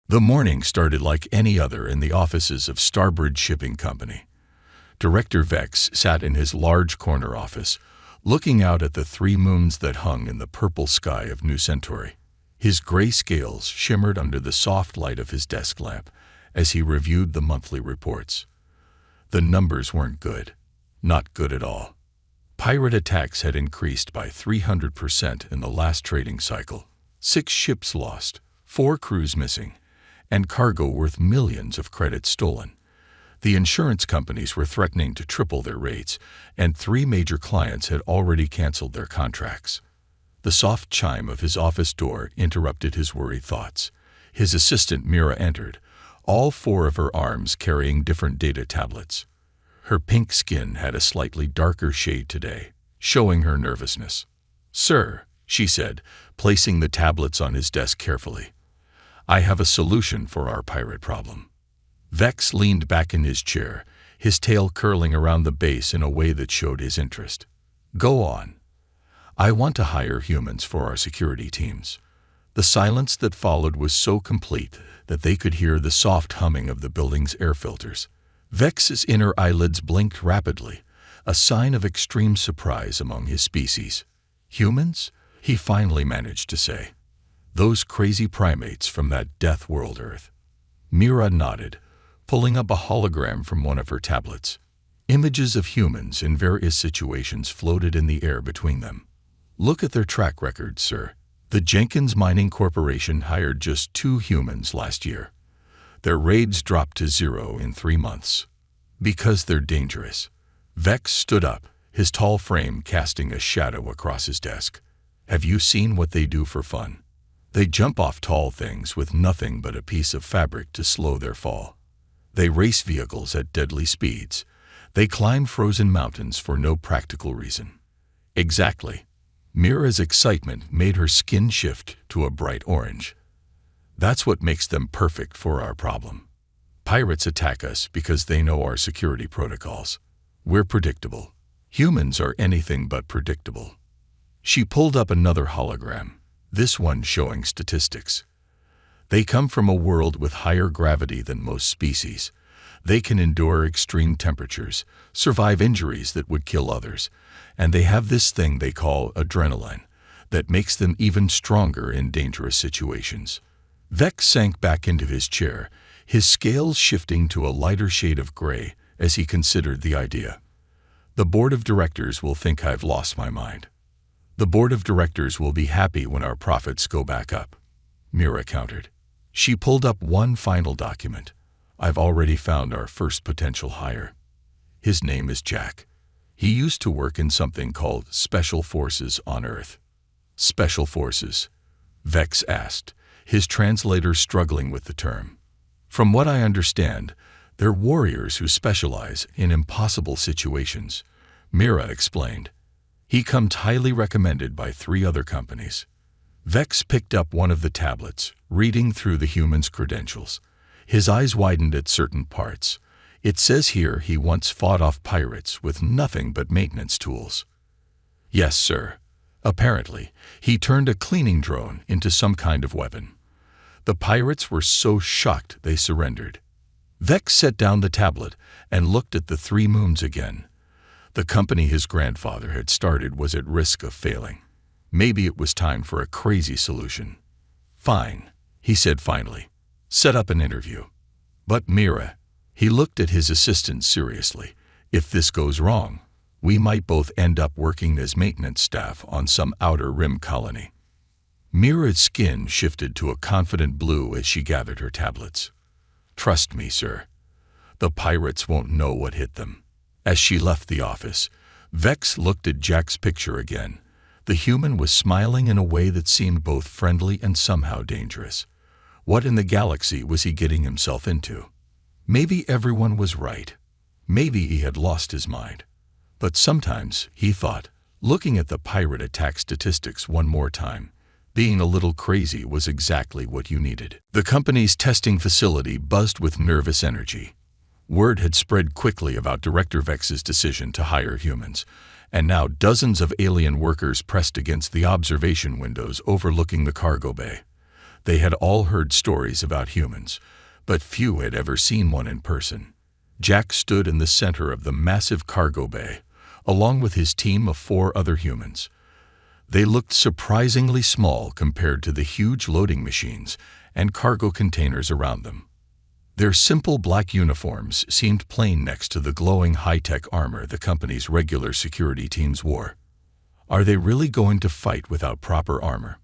The morning started like any other in the offices of Starbridge Shipping Company. Director Vex sat in his large corner office, looking out at the three moons that hung in the purple sky of New Centauri. His gray scales shimmered under the soft light of his desk lamp as he reviewed the monthly reports. The numbers weren't good. Not good at all. Pirate attacks had increased by 300% in the last trading cycle. 6 ships lost, 4 crews missing, and cargo worth millions of credits stolen. The insurance companies were threatening to triple their rates, and 3 major clients had already canceled their contracts. The soft chime of his office door interrupted his worried thoughts. His assistant Mira entered, all 4 of her arms carrying different data tablets. Her pink skin had a slightly darker shade today, showing her nervousness. "Sir," she said, placing the tablets on his desk carefully, "I have a solution for our pirate problem." Vex leaned back in his chair, his tail curling around the base in a way that showed his interest. "Go on." "I want to hire humans for our security teams." The silence that followed was so complete that they could hear the soft humming of the building's air filters. Vex's inner eyelids blinked rapidly, a sign of extreme surprise among his species. "Humans?" he finally managed to say. "Those crazy primates from that death world Earth." Mira nodded, pulling up a hologram from one of her tablets. Images of humans in various situations floated in the air between them. "Look at their track record, sir. The Jenkins Mining Corporation hired just 2 humans last year. Their raids dropped to 0 in 3 months. Because they're dangerous." Vex stood up, his tall frame casting a shadow across his desk. "Have you seen what they do for fun? They jump off tall things with nothing but a piece of fabric to slow their fall. They race vehicles at deadly speeds. They climb frozen mountains for no practical reason." "Exactly." Mira's excitement made her skin shift to a bright orange. "That's what makes them perfect for our problem. Pirates attack us because they know our security protocols. We're predictable. Humans are anything but predictable." She pulled up another hologram, this one showing statistics. "They come from a world with higher gravity than most species. They can endure extreme temperatures, survive injuries that would kill others, and they have this thing they call adrenaline that makes them even stronger in dangerous situations." Vex sank back into his chair, his scales shifting to a lighter shade of gray as he considered the idea. "The board of directors will think I've lost my mind." "The board of directors will be happy when our profits go back up," Mira countered. She pulled up one final document. "I've already found our first potential hire. His name is Jack. He used to work in something called Special Forces on Earth." "Special Forces?" Vex asked, his translator struggling with the term. "From what I understand, they're warriors who specialize in impossible situations," Mira explained. "He comes highly recommended by 3 other companies." Vex picked up one of the tablets, reading through the human's credentials. His eyes widened at certain parts. "It says here he once fought off pirates with nothing but maintenance tools." "Yes, sir. Apparently, he turned a cleaning drone into some kind of weapon. The pirates were so shocked they surrendered." Vex set down the tablet and looked at the 3 moons again. The company his grandfather had started was at risk of failing. Maybe it was time for a crazy solution. "Fine," he said finally. "Set up an interview." "But Mira," he looked at his assistant seriously, "if this goes wrong, we might both end up working as maintenance staff on some outer rim colony." Mira's skin shifted to a confident blue as she gathered her tablets. "Trust me, sir. The pirates won't know what hit them." As she left the office, Vex looked at Jack's picture again. The human was smiling in a way that seemed both friendly and somehow dangerous. What in the galaxy was he getting himself into? Maybe everyone was right. Maybe he had lost his mind. But sometimes, he thought, looking at the pirate attack statistics one more time, being a little crazy was exactly what you needed. The company's testing facility buzzed with nervous energy. Word had spread quickly about Director Vex's decision to hire humans, and now dozens of alien workers pressed against the observation windows overlooking the cargo bay. They had all heard stories about humans, but few had ever seen one in person. Jack stood in the center of the massive cargo bay, along with his team of 4 other humans. They looked surprisingly small compared to the huge loading machines and cargo containers around them. Their simple black uniforms seemed plain next to the glowing high-tech armor the company's regular security teams wore. "Are they really going to fight without proper armor?"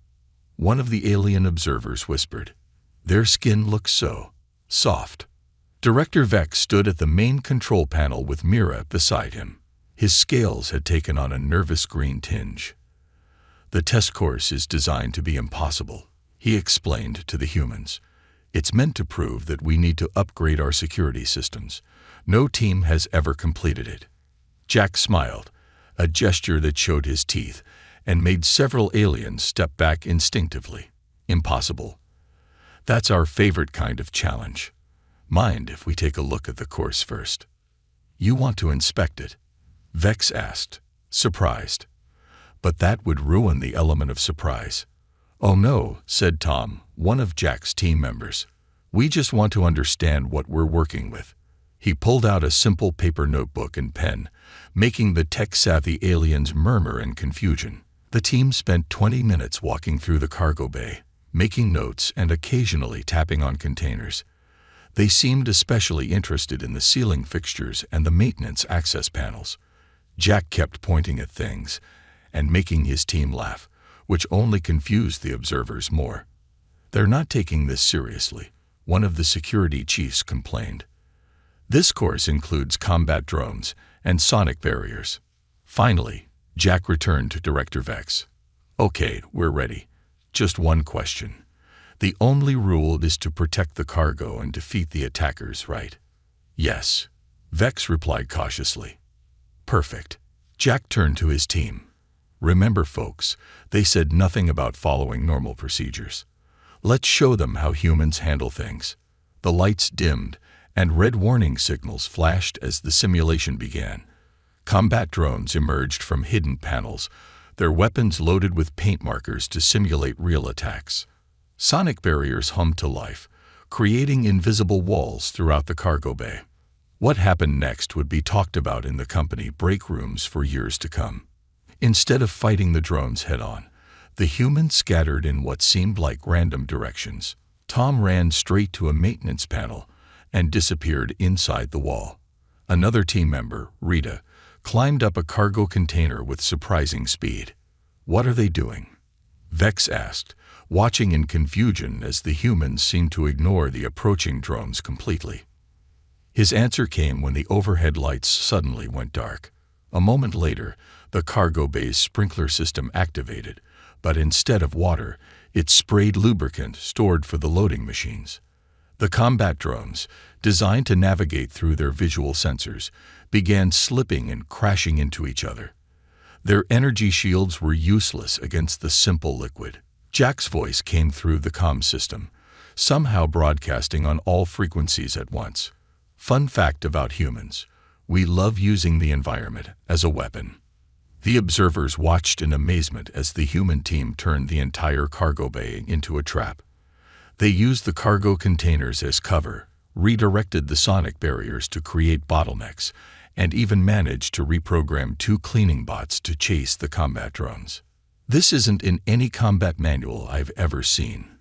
one of the alien observers whispered. "Their skin looks so soft." Director Vex stood at the main control panel with Mira beside him. His scales had taken on a nervous green tinge. "The test course is designed to be impossible," he explained to the humans. "It's meant to prove that we need to upgrade our security systems. No team has ever completed it." Jack smiled, a gesture that showed his teeth, and made several aliens step back instinctively. "Impossible? That's our favorite kind of challenge. Mind if we take a look at the course first?" "You want to inspect it?" Vex asked, surprised. "But that would ruin the element of surprise." "Oh no," said Tom, one of Jack's team members. "We just want to understand what we're working with." He pulled out a simple paper notebook and pen, making the tech-savvy aliens murmur in confusion. The team spent 20 minutes walking through the cargo bay, making notes and occasionally tapping on containers. They seemed especially interested in the ceiling fixtures and the maintenance access panels. Jack kept pointing at things and making his team laugh, which only confused the observers more. "They're not taking this seriously," one of the security chiefs complained. "This course includes combat drones and sonic barriers." Finally, Jack returned to Director Vex. "Okay, we're ready. Just one question. The only rule is to protect the cargo and defeat the attackers, right?" "Yes," Vex replied cautiously. "Perfect." Jack turned to his team. "Remember, folks, they said nothing about following normal procedures. Let's show them how humans handle things." The lights dimmed, and red warning signals flashed as the simulation began. Combat drones emerged from hidden panels, their weapons loaded with paint markers to simulate real attacks. Sonic barriers hummed to life, creating invisible walls throughout the cargo bay. What happened next would be talked about in the company break rooms for years to come. Instead of fighting the drones head-on, the humans scattered in what seemed like random directions. Tom ran straight to a maintenance panel and disappeared inside the wall. Another team member, Rita, climbed up a cargo container with surprising speed. "What are they doing?" Vex asked, watching in confusion as the humans seemed to ignore the approaching drones completely. His answer came when the overhead lights suddenly went dark. A moment later, the cargo bay's sprinkler system activated, but instead of water, it sprayed lubricant stored for the loading machines. The combat drones, designed to navigate through their visual sensors, began slipping and crashing into each other. Their energy shields were useless against the simple liquid. Jack's voice came through the comm system, somehow broadcasting on all frequencies at once. "Fun fact about humans: we love using the environment as a weapon." The observers watched in amazement as the human team turned the entire cargo bay into a trap. They used the cargo containers as cover, redirected the sonic barriers to create bottlenecks, and even managed to reprogram 2 cleaning bots to chase the combat drones. "This isn't in any combat manual I've ever seen,"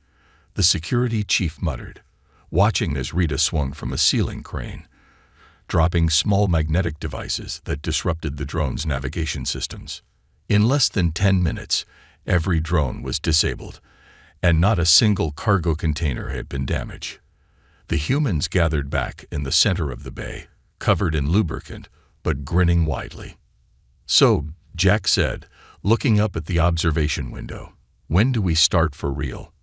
the security chief muttered, watching as Rita swung from a ceiling crane, dropping small magnetic devices that disrupted the drone's navigation systems. In less than 10 minutes, every drone was disabled, and not a single cargo container had been damaged. The humans gathered back in the center of the bay, covered in lubricant, but grinning widely. "So," Jack said, looking up at the observation window, "when do we start for real?"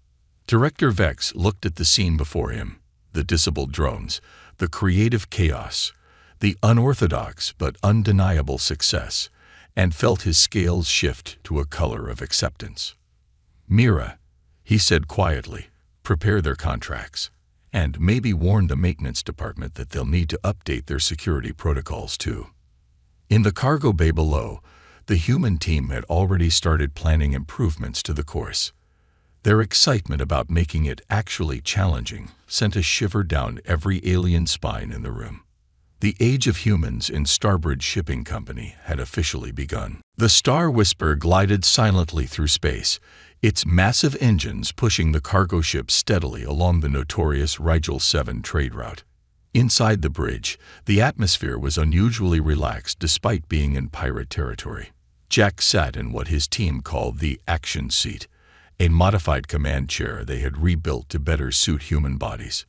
Director Vex looked at the scene before him, the disabled drones, the creative chaos, the unorthodox but undeniable success, and felt his scales shift to a color of acceptance. "Mira," he said quietly, "prepare their contracts, and maybe warn the maintenance department that they'll need to update their security protocols too." In the cargo bay below, the human team had already started planning improvements to the course. Their excitement about making it actually challenging sent a shiver down every alien spine in the room. The age of humans in Starbridge Shipping Company had officially begun. The Star Whisper glided silently through space, its massive engines pushing the cargo ship steadily along the notorious Rigel 7 trade route. Inside the bridge, the atmosphere was unusually relaxed despite being in pirate territory. Jack sat in what his team called the action seat, a modified command chair they had rebuilt to better suit human bodies.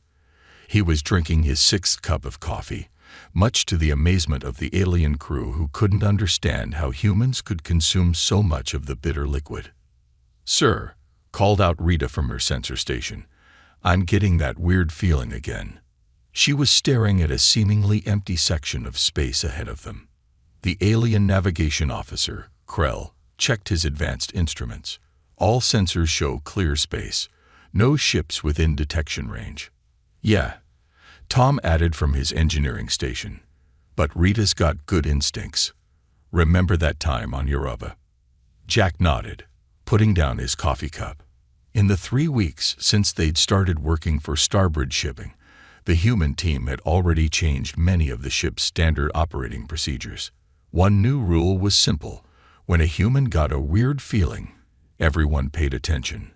He was drinking his 6th cup of coffee, much to the amazement of the alien crew who couldn't understand how humans could consume so much of the bitter liquid. "Sir," called out Rita from her sensor station, "I'm getting that weird feeling again." She was staring at a seemingly empty section of space ahead of them. The alien navigation officer, Krell, checked his advanced instruments. All sensors show clear space, no ships within detection range. "Yeah," Tom added from his engineering station, "but Rita's got good instincts. Remember that time on Europa?" Jack nodded, putting down his coffee cup. In the 3 weeks since they'd started working for Starbridge Shipping, the human team had already changed many of the ship's standard operating procedures. One new rule was simple: when a human got a weird feeling, everyone paid attention.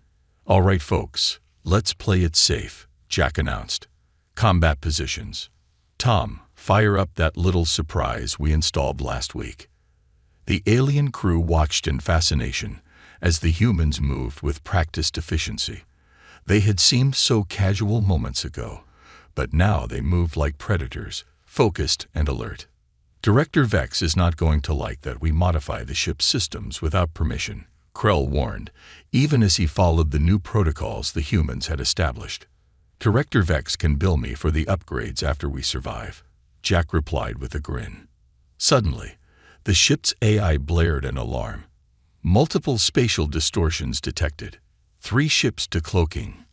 "All right, folks, let's play it safe," Jack announced. "Combat positions. Tom, fire up that little surprise we installed last week." The alien crew watched in fascination as the humans moved with practiced efficiency. They had seemed so casual moments ago, but now they moved like predators, focused and alert. "Director Vex is not going to like that we modify the ship's systems without permission," Krell warned, even as he followed the new protocols the humans had established. "Director Vex can bill me for the upgrades after we survive," Jack replied with a grin. Suddenly, the ship's AI blared an alarm. Multiple spatial distortions detected. 3 ships decloaking.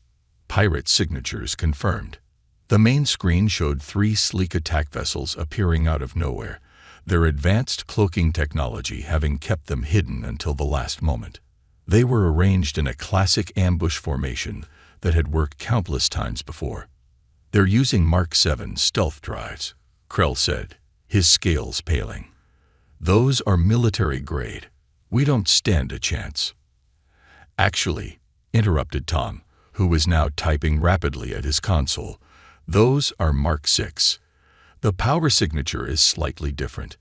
Pirate signatures confirmed. The main screen showed 3 sleek attack vessels appearing out of nowhere, their advanced cloaking technology having kept them hidden until the last moment. They were arranged in a classic ambush formation that had worked countless times before. "They're using Mark 7 stealth drives," Krell said, his scales paling. "Those are military grade. We don't stand a chance." "Actually," interrupted Tom, who was now typing rapidly at his console, "those are Mark 6. The power signature is slightly different,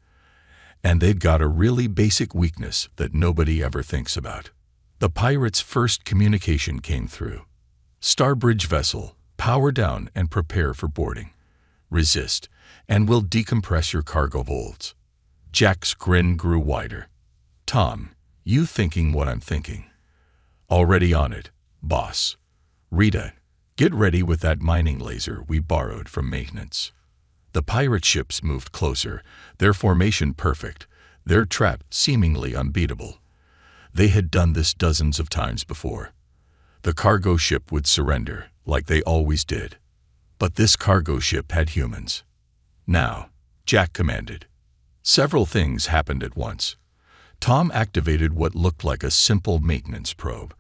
and they've got a really basic weakness that nobody ever thinks about." The pirates' first communication came through. "Starbridge vessel, power down and prepare for boarding. Resist, and we'll decompress your cargo holds." Jack's grin grew wider. "Tom, you thinking what I'm thinking?" "Already on it, boss. Rita, get ready with that mining laser we borrowed from maintenance." The pirate ships moved closer, their formation perfect, their trap seemingly unbeatable. They had done this dozens of times before. The cargo ship would surrender, like they always did. But this cargo ship had humans. "Now," Jack commanded. Several things happened at once. Tom activated what looked like a simple maintenance probe,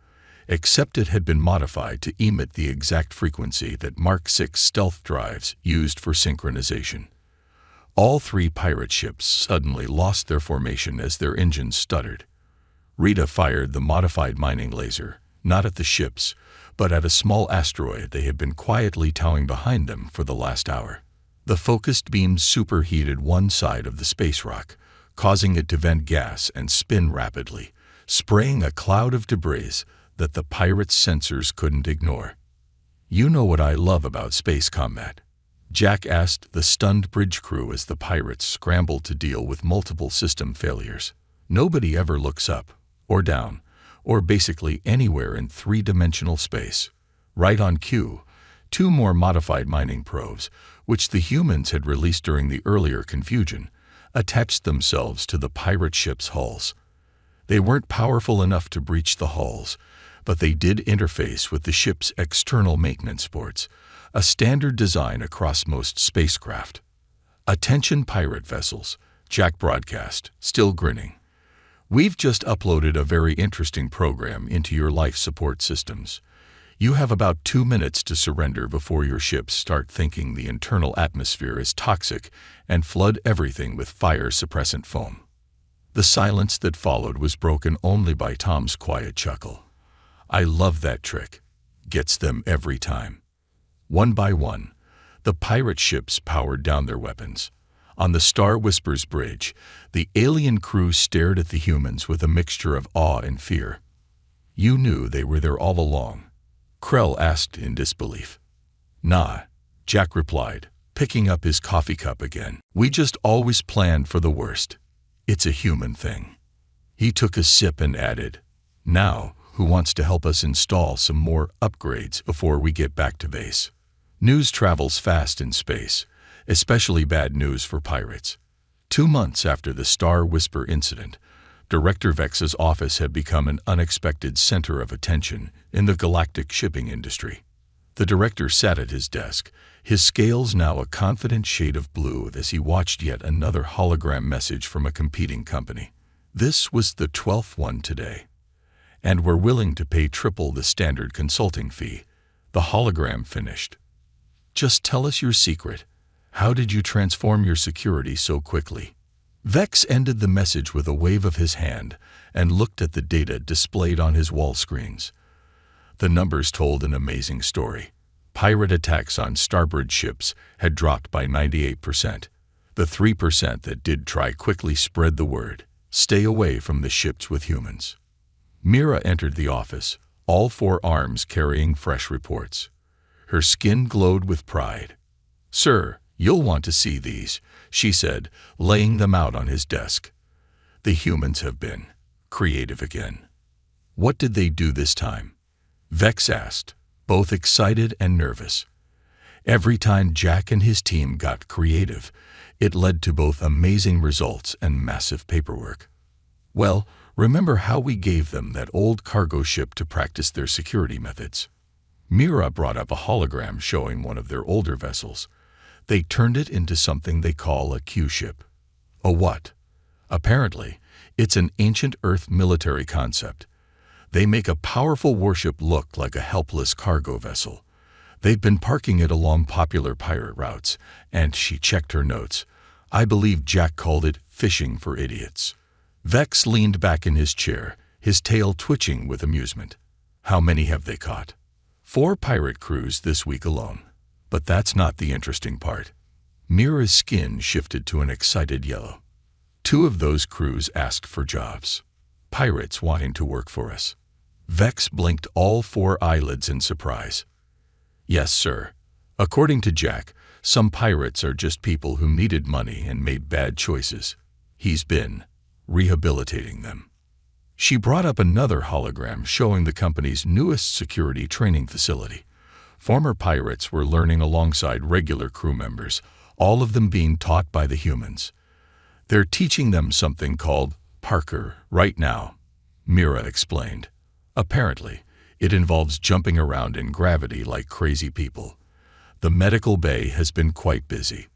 except it had been modified to emit the exact frequency that Mark 6 stealth drives used for synchronization. All 3 pirate ships suddenly lost their formation as their engines stuttered. Rita fired the modified mining laser, not at the ships, but at a small asteroid they had been quietly towing behind them for the last hour. The focused beams superheated one side of the space rock, causing it to vent gas and spin rapidly, spraying a cloud of debris that the pirates' sensors couldn't ignore. "You know what I love about space combat?" Jack asked the stunned bridge crew as the pirates scrambled to deal with multiple system failures. "Nobody ever looks up, or down, or basically anywhere in 3-dimensional space. Right on cue, 2 more modified mining probes, which the humans had released during the earlier confusion, attached themselves to the pirate ship's hulls. They weren't powerful enough to breach the hulls, but they did interface with the ship's external maintenance boards, a standard design across most spacecraft. "Attention pirate vessels," Jack broadcast, still grinning. We've just uploaded a very interesting program into your life support systems. You have about 2 minutes to surrender before your ships start thinking the internal atmosphere is toxic and flood everything with fire-suppressant foam. The silence that followed was broken only by Tom's quiet chuckle. I love that trick. Gets them every time. One by one, the pirate ships powered down their weapons. On the Star Whisper's bridge, the alien crew stared at the humans with a mixture of awe and fear. You knew they were there all along? Krell asked in disbelief. Nah, Jack replied, picking up his coffee cup again. We just always planned for the worst. It's a human thing. He took a sip and added, now, who wants to help us install some more upgrades before we get back to base? News travels fast in space, especially bad news for pirates. 2 months after the Star Whisper incident, Director Vex's office had become an unexpected center of attention in the galactic shipping industry. The director sat at his desk, his scales now a confident shade of blue as he watched yet another hologram message from a competing company. This was the 12th one today. And we're willing to pay triple the standard consulting fee. The hologram finished. Just tell us your secret. How did you transform your security so quickly? Vex ended the message with a wave of his hand and looked at the data displayed on his wall screens. The numbers told an amazing story. Pirate attacks on starboard ships had dropped by 98%. The 3% that did try quickly spread the word. Stay away from the ships with humans. Mira entered the office, all 4 arms carrying fresh reports. Her skin glowed with pride. Sir, you'll want to see these, she said, laying them out on his desk. The humans have been creative again. What did they do this time? Vex asked, both excited and nervous. Every time Jack and his team got creative, it led to both amazing results and massive paperwork. Well, remember how we gave them that old cargo ship to practice their security methods? Mira brought up a hologram showing one of their older vessels. They turned it into something they call a Q-ship. A what? Apparently, it's an ancient Earth military concept. They make a powerful warship look like a helpless cargo vessel. They've been parking it along popular pirate routes, and she checked her notes. I believe Jack called it fishing for idiots. Vex leaned back in his chair, his tail twitching with amusement. How many have they caught? 4 pirate crews this week alone. But that's not the interesting part. Mira's skin shifted to an excited yellow. 2 of those crews asked for jobs. Pirates wanting to work for us. Vex blinked all 4 eyelids in surprise. Yes, sir. According to Jack, some pirates are just people who needed money and made bad choices. He's been rehabilitating them. She brought up another hologram showing the company's newest security training facility. Former pirates were learning alongside regular crew members, all of them being taught by the humans. They're teaching them something called Parker right now, Mira explained. Apparently, it involves jumping around in gravity like crazy people. The medical bay has been quite busy.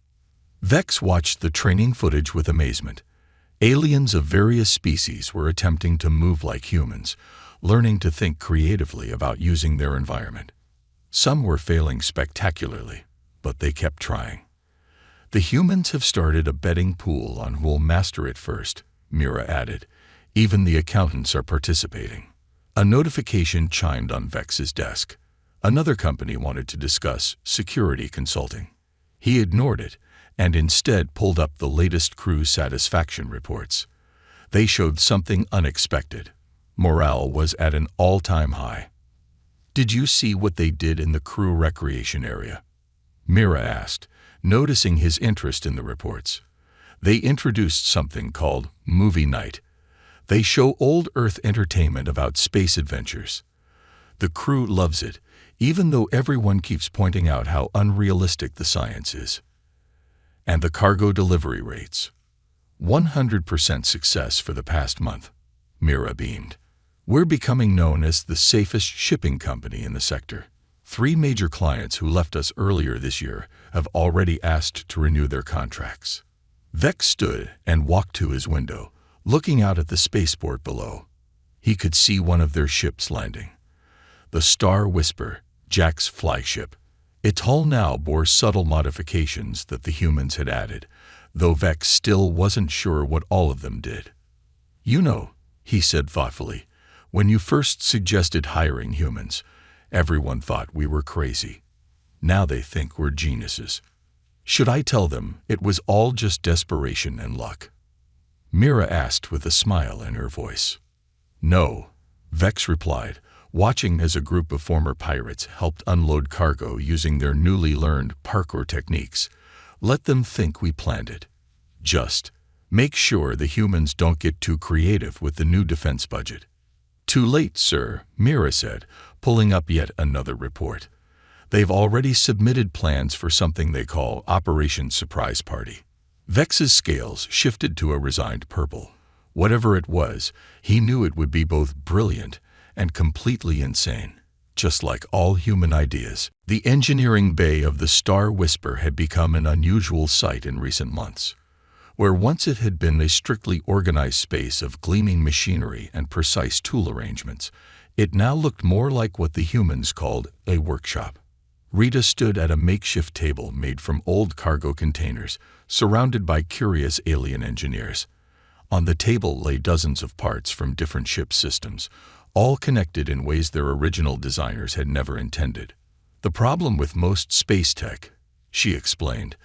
Vex watched the training footage with amazement. Aliens of various species were attempting to move like humans, learning to think creatively about using their environment. Some were failing spectacularly, but they kept trying. The humans have started a betting pool on who'll master it first, Mira added. Even the accountants are participating. A notification chimed on Vex's desk. Another company wanted to discuss security consulting. He ignored it and instead pulled up the latest crew satisfaction reports. They showed something unexpected. Morale was at an all-time high. Did you see what they did in the crew recreation area? Mira asked, noticing his interest in the reports. They introduced something called Movie Night. They show old Earth entertainment about space adventures. The crew loves it, even though everyone keeps pointing out how unrealistic the science is. And the cargo delivery rates. 100% success for the past month, Mira beamed. We're becoming known as the safest shipping company in the sector. 3 major clients who left us earlier this year have already asked to renew their contracts. Vex stood and walked to his window, Looking out at the spaceport below, he could see one of their ships landing. The Star Whisper, Jack's flagship. Its hull now bore subtle modifications that the humans had added, though Vex still wasn't sure what all of them did. "You know," he said thoughtfully, "when you first suggested hiring humans, everyone thought we were crazy. Now they think we're geniuses. Should I tell them it was all just desperation and luck?" Mira asked with a smile in her voice. "No," Vex replied, watching as a group of former pirates helped unload cargo using their newly learned parkour techniques. "Let them think we planned it. Just make sure the humans don't get too creative with the new defense budget." "Too late, sir," Mira said, pulling up yet another report. "They've already submitted plans for something they call Operation Surprise Party." Vex's scales shifted to a resigned purple. Whatever it was, he knew it would be both brilliant and completely insane. Just like all human ideas, the engineering bay of the Star Whisper had become an unusual sight in recent months. Where once it had been a strictly organized space of gleaming machinery and precise tool arrangements, it now looked more like what the humans called a workshop. Rita stood at a makeshift table made from old cargo containers, surrounded by curious alien engineers. On the table lay dozens of parts from different ship systems, all connected in ways their original designers had never intended. "The problem with most space tech," she explained,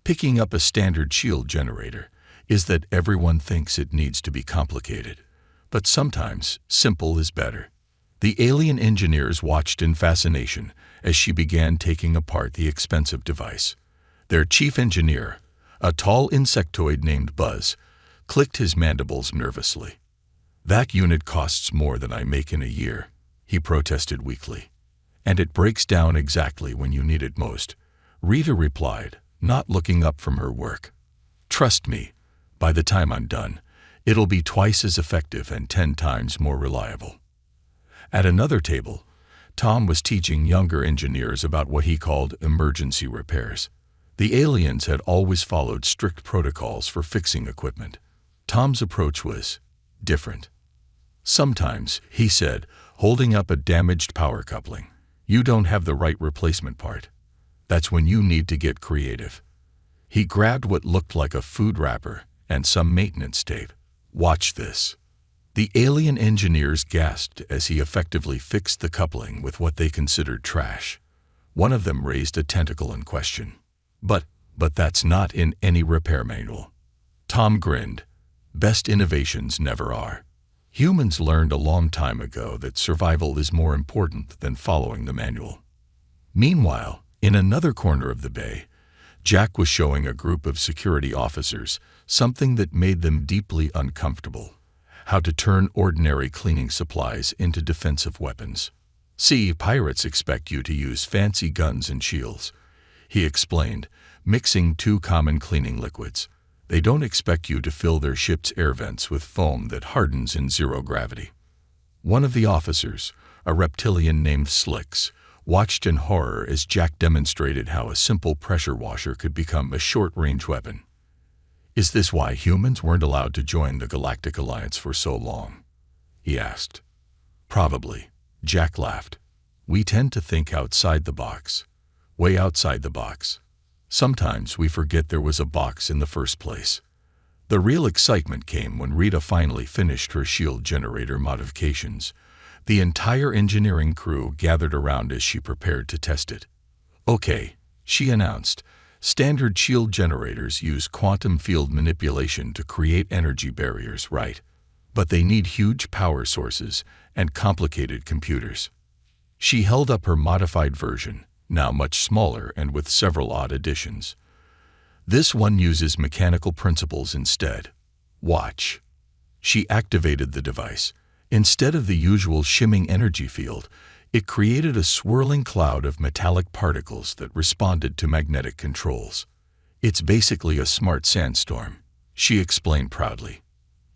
picking up a standard shield generator, "is that everyone thinks it needs to be complicated. But sometimes simple is better." The alien engineers watched in fascination as she began taking apart the expensive device. Their chief engineer, a tall insectoid named Buzz, clicked his mandibles nervously. "That unit costs more than I make in a year," he protested weakly. "And it breaks down exactly when you need it most," Rita replied, not looking up from her work. "Trust me, by the time I'm done, it'll be twice as effective and 10 times more reliable." At another table, Tom was teaching younger engineers about what he called emergency repairs. The aliens had always followed strict protocols for fixing equipment. Tom's approach was different. "Sometimes," he said, holding up a damaged power coupling, "you don't have the right replacement part. That's when you need to get creative." He grabbed what looked like a food wrapper and some maintenance tape. "Watch this." The alien engineers gasped as he effectively fixed the coupling with what they considered trash. One of them raised a tentacle in question. But that's not in any repair manual." Tom grinned. "Best innovations never are. Humans learned a long time ago that survival is more important than following the manual." Meanwhile, in another corner of the bay, Jack was showing a group of security officers something that made them deeply uncomfortable: how to turn ordinary cleaning supplies into defensive weapons. "See, pirates expect you to use fancy guns and shields," he explained, mixing 2 common cleaning liquids. "They don't expect you to fill their ship's air vents with foam that hardens in zero gravity." One of the officers, a reptilian named Slicks, watched in horror as Jack demonstrated how a simple pressure washer could become a short-range weapon. "Is this why humans weren't allowed to join the Galactic Alliance for so long?" he asked. "Probably," Jack laughed. "We tend to think outside the box. Way outside the box. Sometimes we forget there was a box in the first place." The real excitement came when Rita finally finished her shield generator modifications. The entire engineering crew gathered around as she prepared to test it. "Okay," she announced, "standard shield generators use quantum field manipulation to create energy barriers, right? But they need huge power sources and complicated computers." She held up her modified version, now much smaller and with several odd additions. "This one uses mechanical principles instead. Watch." She activated the device. Instead of the usual shimming energy field, it created a swirling cloud of metallic particles that responded to magnetic controls. "It's basically a smart sandstorm," she explained proudly.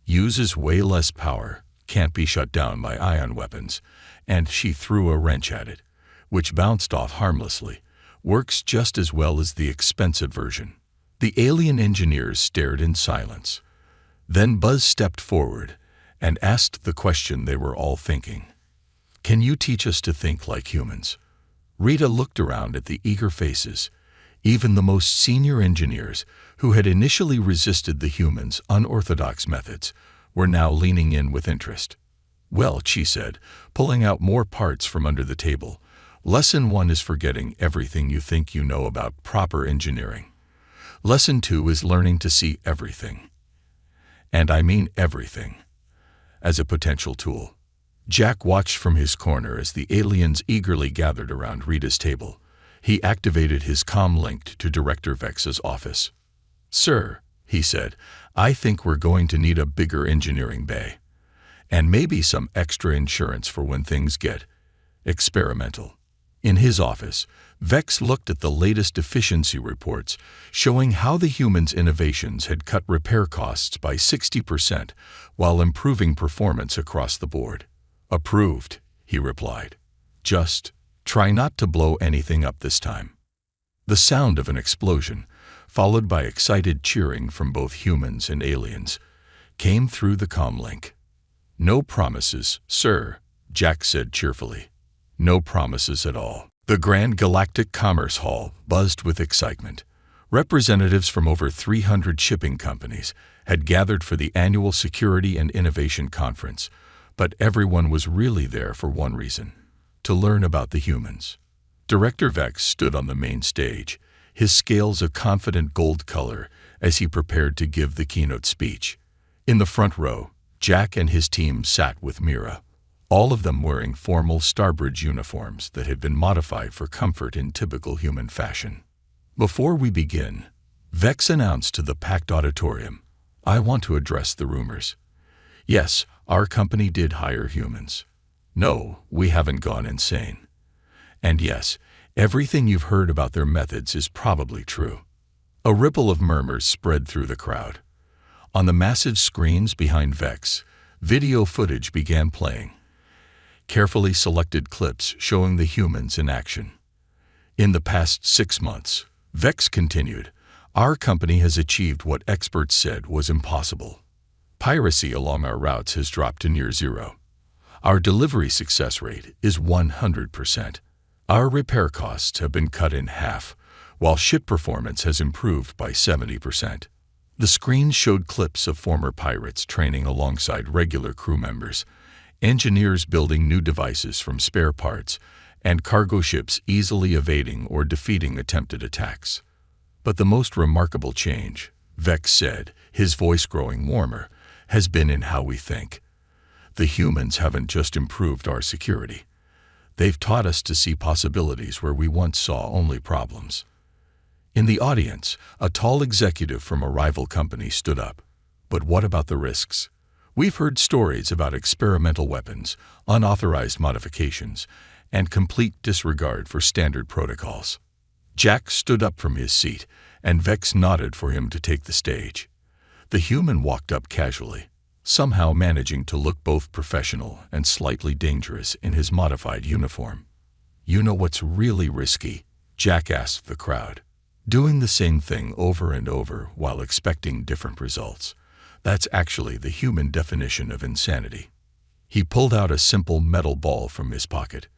"Uses way less power, can't be shut down by ion weapons," and she threw a wrench at it, which bounced off harmlessly. "Works just as well as the expensive version." The alien engineers stared in silence. Then Buzz stepped forward and asked the question they were all thinking. Can you teach us to think like humans? Rita looked around at the eager faces. Even the most senior engineers, who had initially resisted the humans' unorthodox methods, were now leaning in with interest. Well, she said, pulling out more parts from under the table, Lesson 1 is forgetting everything you think you know about proper engineering. Lesson 2 is learning to see everything, and I mean everything, as a potential tool. Jack watched from his corner as the aliens eagerly gathered around Rita's table. He activated his comm link to Director Vex's office. Sir, he said, I think we're going to need a bigger engineering bay. And maybe some extra insurance for when things get experimental. In his office, Vex looked at the latest efficiency reports showing how the humans' innovations had cut repair costs by 60% while improving performance across the board. Approved, he replied. Just try not to blow anything up this time. The sound of an explosion, followed by excited cheering from both humans and aliens, came through the comm link. No promises, sir, Jack said cheerfully. No promises at all. The Grand Galactic Commerce Hall buzzed with excitement. Representatives from over 300 shipping companies had gathered for the annual Security and Innovation Conference, but everyone was really there for one reason: to learn about the humans. Director Vex stood on the main stage, his scales a confident gold color as he prepared to give the keynote speech. In the front row, Jack and his team sat with Mira, all of them wearing formal Starbridge uniforms that had been modified for comfort in typical human fashion. Before we begin, Vex announced to the packed auditorium, I want to address the rumors. Yes, our company did hire humans. No, we haven't gone insane. And yes, everything you've heard about their methods is probably true. A ripple of murmurs spread through the crowd. On the massive screens behind Vex, video footage began playing. Carefully selected clips showing the humans in action. In the past 6 months, Vex continued, our company has achieved what experts said was impossible. Piracy along our routes has dropped to near zero. Our delivery success rate is 100%. Our repair costs have been cut in half, while ship performance has improved by 70%. The screens showed clips of former pirates training alongside regular crew members, engineers building new devices from spare parts, and cargo ships easily evading or defeating attempted attacks. But the most remarkable change, Vex said, his voice growing warmer, has been in how we think. The humans haven't just improved our security. They've taught us to see possibilities where we once saw only problems. In the audience, a tall executive from a rival company stood up. But what about the risks? We've heard stories about experimental weapons, unauthorized modifications, and complete disregard for standard protocols. Jack stood up from his seat, and Vex nodded for him to take the stage. The human walked up casually, somehow managing to look both professional and slightly dangerous in his modified uniform. You know what's really risky? Jack asked the crowd. Doing the same thing over and over while expecting different results. That's actually the human definition of insanity. He pulled out a simple metal ball from his pocket.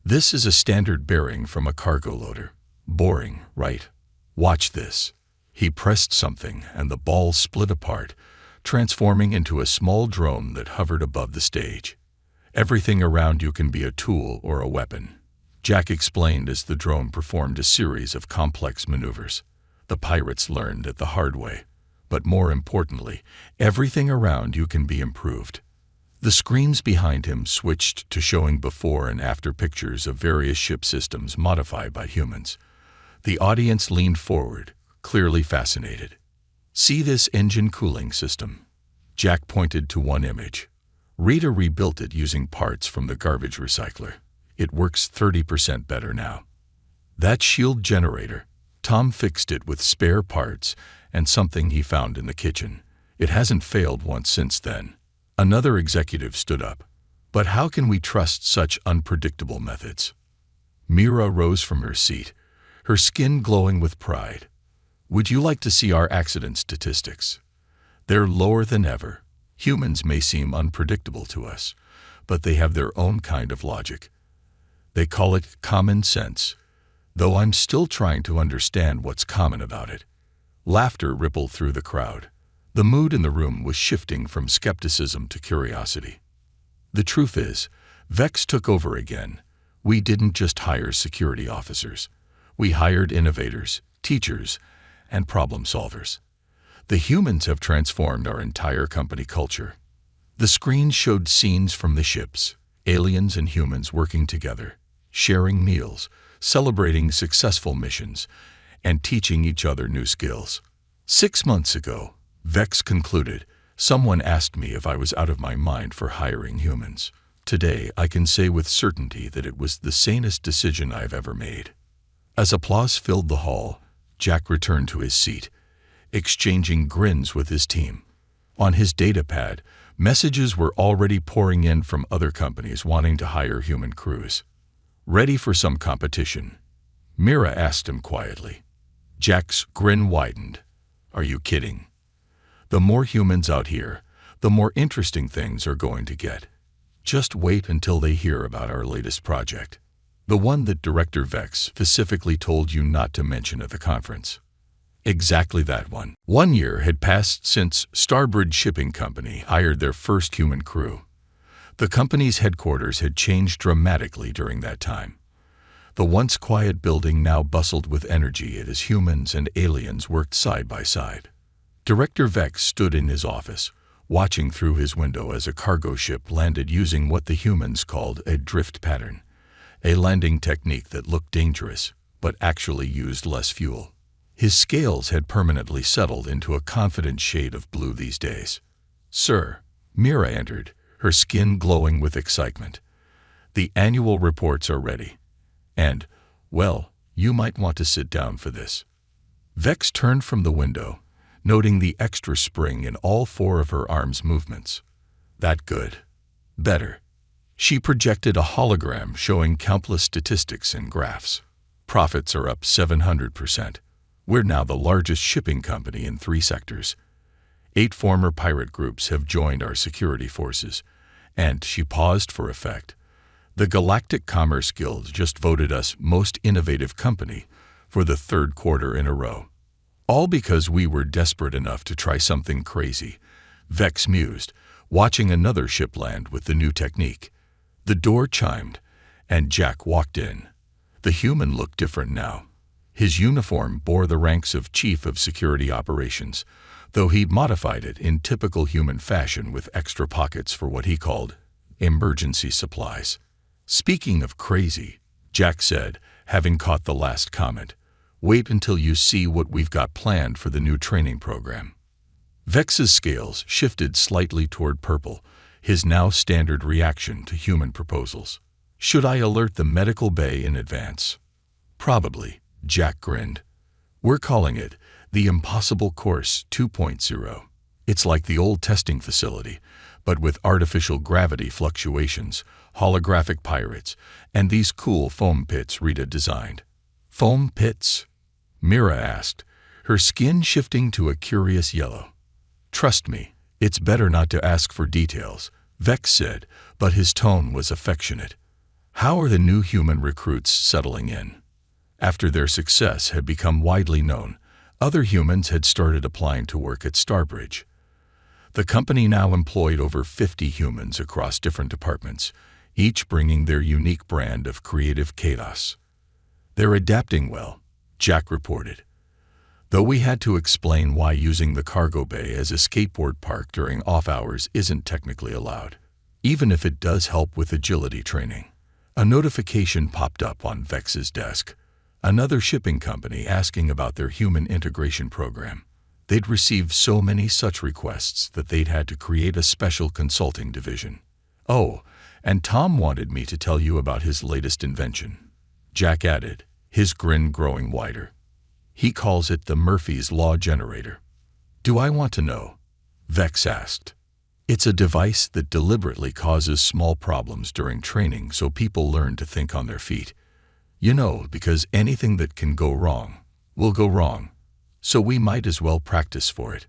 This is a standard bearing from a cargo loader. Boring, right? Watch this. He pressed something and the ball split apart, transforming into a small drone that hovered above the stage. Everything around you can be a tool or a weapon. Jack explained as the drone performed a series of complex maneuvers. The pirates learned it the hard way. But more importantly, everything around you can be improved. The screens behind him switched to showing before and after pictures of various ship systems modified by humans. The audience leaned forward, clearly fascinated. See this engine cooling system? Jack pointed to one image. Rita rebuilt it using parts from the garbage recycler. It works 30% better now. That shield generator, Tom fixed it with spare parts and something he found in the kitchen. It hasn't failed once since then. Another executive stood up. But how can we trust such unpredictable methods? Mira rose from her seat, her skin glowing with pride. Would you like to see our accident statistics? They're lower than ever. Humans may seem unpredictable to us, but they have their own kind of logic. They call it common sense, though I'm still trying to understand what's common about it. Laughter rippled through the crowd. The mood in the room was shifting from skepticism to curiosity. The truth is, Vex took over again. We didn't just hire security officers. We hired innovators, teachers, and problem solvers. The humans have transformed our entire company culture. The screen showed scenes from the ships, aliens and humans working together, sharing meals, celebrating successful missions, and teaching each other new skills. 6 months ago, Vex concluded, someone asked me if I was out of my mind for hiring humans. Today, I can say with certainty that it was the sanest decision I've ever made. As applause filled the hall, Jack returned to his seat, exchanging grins with his team. On his data pad, messages were already pouring in from other companies wanting to hire human crews. Ready for some competition? Mira asked him quietly. Jack's grin widened. Are you kidding? The more humans out here, the more interesting things are going to get. Just wait until they hear about our latest project. The one that Director Vex specifically told you not to mention at the conference. Exactly that one. 1 year had passed since Starbridge Shipping Company hired their first human crew. The company's headquarters had changed dramatically during that time. The once quiet building now bustled with energy as humans and aliens worked side by side. Director Vex stood in his office, watching through his window as a cargo ship landed using what the humans called a drift pattern, a landing technique that looked dangerous, but actually used less fuel. His scales had permanently settled into a confident shade of blue these days. Sir, Mira entered, her skin glowing with excitement. The annual reports are ready. And, well, you might want to sit down for this. Vex turned from the window, noting the extra spring in all 4 of her arms' movements. That good. Better. She projected a hologram showing countless statistics and graphs. Profits are up 700%. We're now the largest shipping company in 3 sectors. 8 former pirate groups have joined our security forces. And she paused for effect. The Galactic Commerce Guild just voted us Most Innovative Company for the 3rd quarter in a row. All because we were desperate enough to try something crazy, Vex mused, watching another ship land with the new technique. The door chimed, and Jack walked in. The human looked different now. His uniform bore the ranks of Chief of Security Operations, though he'd modified it in typical human fashion with extra pockets for what he called emergency supplies. Speaking of crazy, Jack said, having caught the last comment, wait until you see what we've got planned for the new training program. Vex's scales shifted slightly toward purple, his now standard reaction to human proposals. Should I alert the medical bay in advance? Probably, Jack grinned. We're calling it the Impossible Course 2.0. It's like the old testing facility, but with artificial gravity fluctuations, holographic pirates, and these cool foam pits Rita designed. Foam pits? Mira asked, her skin shifting to a curious yellow. Trust me, it's better not to ask for details, Vex said, but his tone was affectionate. How are the new human recruits settling in? After their success had become widely known, other humans had started applying to work at Starbridge. The company now employed over 50 humans across different departments, each bringing their unique brand of creative chaos. They're adapting well, Jack reported. Though we had to explain why using the cargo bay as a skateboard park during off hours isn't technically allowed, even if it does help with agility training. A notification popped up on Vex's desk. Another shipping company asking about their human integration program. They'd received so many such requests that they'd had to create a special consulting division. Oh, and Tom wanted me to tell you about his latest invention, Jack added, his grin growing wider. He calls it the Murphy's Law Generator. Do I want to know? Vex asked. It's a device that deliberately causes small problems during training so people learn to think on their feet. You know, because anything that can go wrong will go wrong. So we might as well practice for it.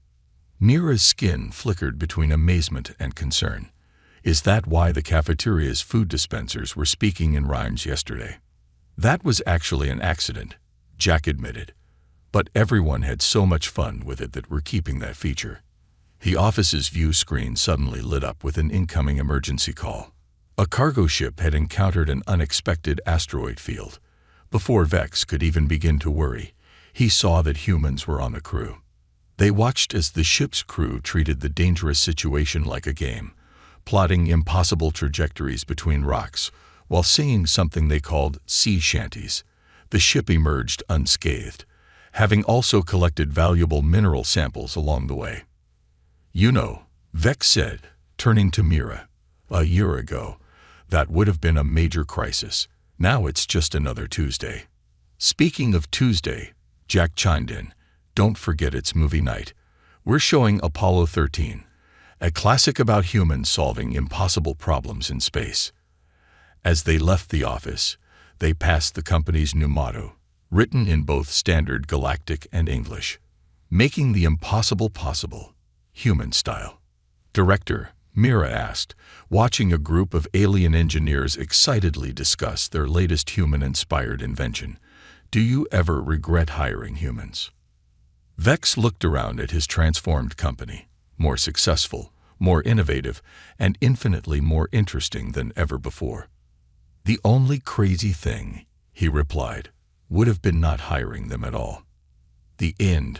Mira's skin flickered between amazement and concern. Is that why the cafeteria's food dispensers were speaking in rhymes yesterday? That was actually an accident, Jack admitted. But everyone had so much fun with it that we're keeping that feature. The office's view screen suddenly lit up with an incoming emergency call. A cargo ship had encountered an unexpected asteroid field. Before Vex could even begin to worry, he saw that humans were on the crew. They watched as the ship's crew treated the dangerous situation like a game, plotting impossible trajectories between rocks while singing something they called sea shanties. The ship emerged unscathed, having also collected valuable mineral samples along the way. You know, Vex said, turning to Mira, a year ago, that would have been a major crisis. Now it's just another Tuesday. Speaking of Tuesday, Jack chimed in, don't forget it's movie night. We're showing Apollo 13, a classic about humans solving impossible problems in space. As they left the office, they passed the company's new motto, written in both standard galactic and English, making the impossible possible, human style. Director, Mira asked, watching a group of alien engineers excitedly discuss their latest human-inspired invention. Do you ever regret hiring humans? Vex looked around at his transformed company, more successful, more innovative, and infinitely more interesting than ever before. The only crazy thing, he replied, would have been not hiring them at all. The end.